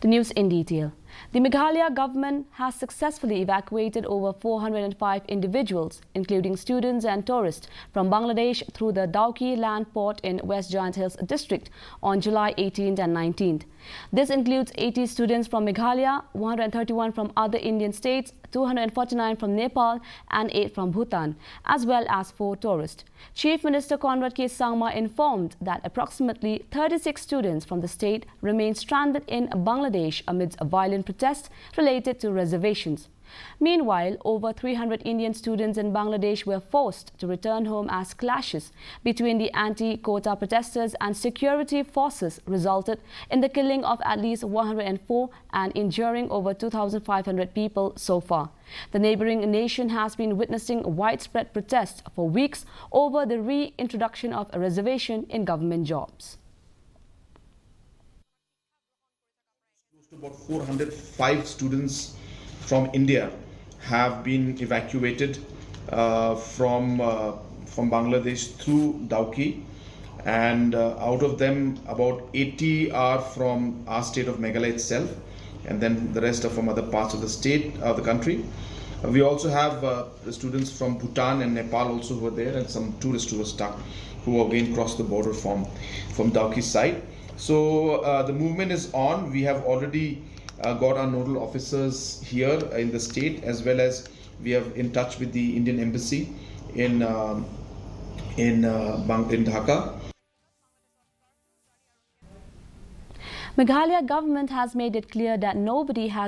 The news in detail. The Meghalaya government has successfully evacuated over 405 individuals, including students and tourists, from Bangladesh through the Dauki land port in West Giant Hills district on July 18th and 19th. This includes 80 students from Meghalaya, 131 from other Indian states, 249 from Nepal and 8 from Bhutan, as well as 4 tourists. Chief Minister Conrad K. Sangma informed that approximately 36 students from the state remain stranded in Bangladesh amidst a violent protest related to reservations. Meanwhile, over 300 Indian students in Bangladesh were forced to return home as clashes between the anti-quota protesters and security forces resulted in the killing of at least 104 and injuring over 2,500 people so far. The neighboring nation has been witnessing widespread protests for weeks over the reintroduction of a reservation in government jobs. About 405 students from India have been evacuated from Bangladesh through Dauki, and out of them about 80 are from our state of Meghalaya itself, and then the rest are from other parts of the state of the country. We also have students from Bhutan and Nepal also who are there, and some tourists who were stuck, who again crossed the border from Dauki side. So the movement is on. We have already got our nodal officers here in the state, as well as we have in touch with the Indian embassy in Dhaka. Meghalaya government has made it clear that nobody has